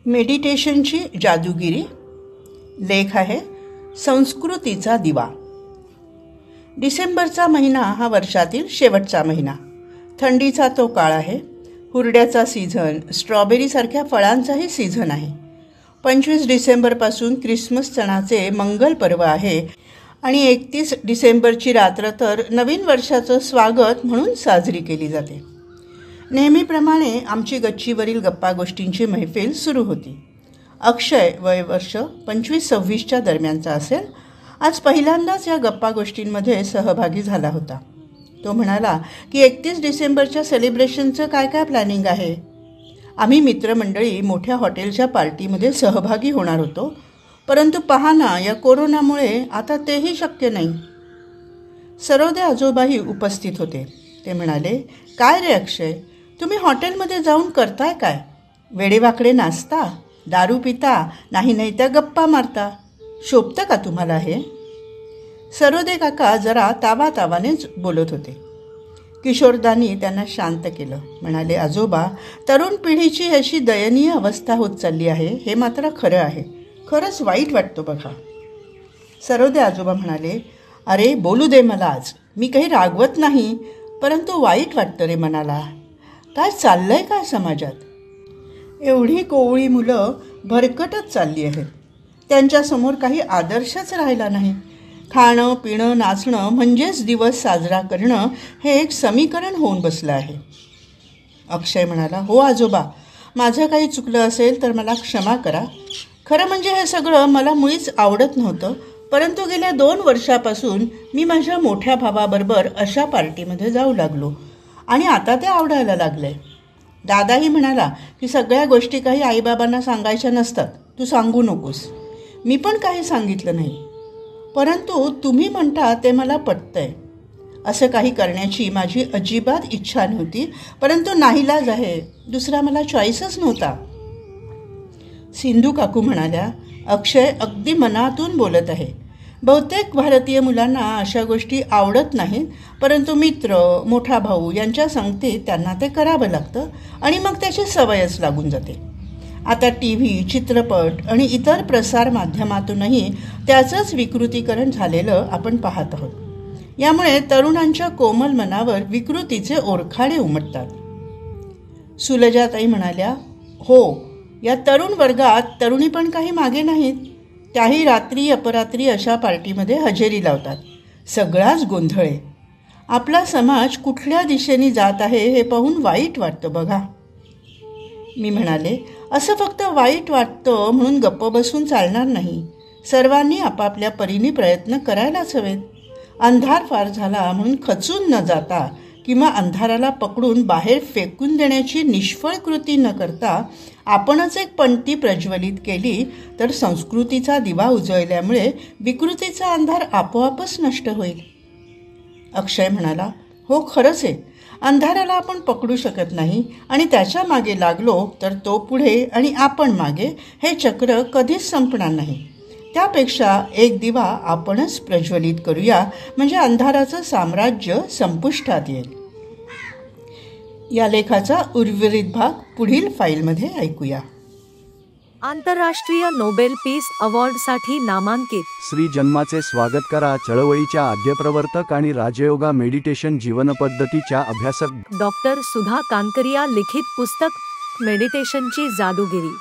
मेडिटेशनची जादूगिरी. लेख आहे संस्कृतीचा दिवा. डिसेंबरचा महिना हा वर्षातील शेवटचा महिना. थंडीचा तो काळ आहे. हुरड्याचा सीझन, स्ट्रॉबेरीसारख्या फळांचाही सीझन आहे. 25 डिसेंबरपासून ख्रिसमस सणाचे मंगल पर्व आहे आणि 31 डिसेंबरची रात्र तर नवीन वर्षाचं स्वागत म्हणून साजरी केली जाते. नेहमीप्रमाणे आमची गच्चीवरील गप्पा गोष्टींची मैफिल सुरू होती. अक्षय वय वर्ष 25-26च्या दरम्यानचा असेल. आज पहिल्यांदाच या गप्पा गोष्टींमध्ये सहभागी झाला होता. तो म्हणाला की 31 डिसेंबरच्या सेलिब्रेशनचं काय काय प्लॅनिंग आहे. आम्ही मित्रमंडळी मोठ्या हॉटेलच्या पार्टीमध्ये सहभागी होणार होतो, परंतु पहा ना, या कोरोनामुळे आता तेही शक्य नाही. सरोदे आजोबाही उपस्थित होते. ते म्हणाले, काय रे अक्षय, तुम्ही हॉटेलमध्ये जाऊन करताय काय? वेडेवाकडे नाचता, दारू पिता, नाही त्या गप्पा मारता. शोभतं का तुम्हाला हे? सरोदे काका जरा तावातावानेच बोलत होते. किशोरदांनी त्यांना शांत केलं. म्हणाले, आजोबा, तरुण पिढीची अशी दयनीय अवस्था होत चालली आहे, हे मात्र खरं आहे. खरंच वाईट वाटतं बघा. सरोदे आजोबा म्हणाले, अरे बोलू दे मला आज. मी काही रागवत नाही, परंतु वाईट वाटतं रे मनाला. काय चाललंय काय समाजात? एवढी कोवळी मुलं भरकटत चालली आहेत. त्यांच्यासमोर काही आदर्शच राहिला नाही. खाणं पिणं नाचणं म्हणजेच दिवस साजरा करणं हे एक समीकरण होऊन बसलं आहे. अक्षय म्हणाला, हो आजोबा, माझं काही चुकलं असेल तर मला क्षमा करा. खरं म्हणजे हे सगळं मला मुळीच आवडत नव्हतं, परंतु गेल्या 2 वर्षापासून मी माझ्या मोठ्या भावाबरोबर अशा पार्टीमध्ये जाऊ लागलो आणि आता ते आवडायला लागले. दादाही म्हणाला की सगळ्या गोष्टी काही आईबाबांना सांगायच्या नसतात, तू सांगू नकोस. मी पण काही सांगितलं नाही, परंतु तुम्ही म्हणता ते मला पटतंय. असं काही करण्याची माझी अजिबात इच्छा नव्हती, परंतु नाईलाज आहे, दुसरा मला चॉईसच नव्हता. सिंधू काकू म्हणाल्या, अक्षय अगदी मनातून बोलत आहे. बहुतेक भारतीय मुलांना अशा गोष्टी आवडत नाहीत, परंतु मित्र, मोठा भाऊ यांच्या संगतीत त्यांना ते करावं लागतं आणि मग त्याची सवयच लागून जाते. आता TV, चित्रपट आणि इतर प्रसार माध्यमातूनही त्याचंच विकृतीकरण झालेलं आपण पाहत आहोत. यामुळे तरुणांच्या कोमल मनावर विकृतीचे ओरखाडे उमटतात. सुलजाताई म्हणाल्या, हो, या तरुण वर्गात तरुणी पण काही मागे नाहीत. त्याही रात्री अपरात्री अशा पार्टीमध्ये हजेरी लावतात. सगळाच गोंधळ आहे. आपला समाज कुठल्या दिशेने जात आहे हे पाहून वाईट वाटतं बघा. मी म्हणाले, असं फक्त वाईट वाटतं म्हणून गप्प बसून चालणार नाही. सर्वांनी आपापल्या परीने प्रयत्न करायलाच हवेत. अंधार फार झाला म्हणून खचून न जाता किंवा अंधाराला पकडून बाहेर फेकून देण्याची निष्फळ कृती न करता आपणच एक पणती प्रज्वलित केली तर संस्कृतीचा दिवा उजळल्यामुळे विकृतीचा अंधार आपोआपच नष्ट होईल. अक्षय म्हणाला, हो खरंच आहे. अंधाराला आपण पकडू शकत नाही आणि त्याच्या मागे लागलो तर तो पुढे आणि आपण मागे, हे चक्र कधीच संपणार नाही. त्यापेक्षा एक दिवा आपणच प्रज्वलित करूया, म्हणजे अंधाराचं साम्राज्य संपुष्टात येईल. या लेखाचा उर्वरित भाग पुढील फाईलमध्ये ऐकूया. आंतरराष्ट्रीय नोबेल पीस अवॉर्डसाठी नामांकित श्री जन्माचे स्वागत करा चळवळीच्या आद्यप्रवर्तक आणि राजयोगा मेडिटेशन जीवनपद्धतीच्या अभ्यासक डॉक्टर सुधा कानकरिया लिखित पुस्तक मेडिटेशनची जादूगिरी.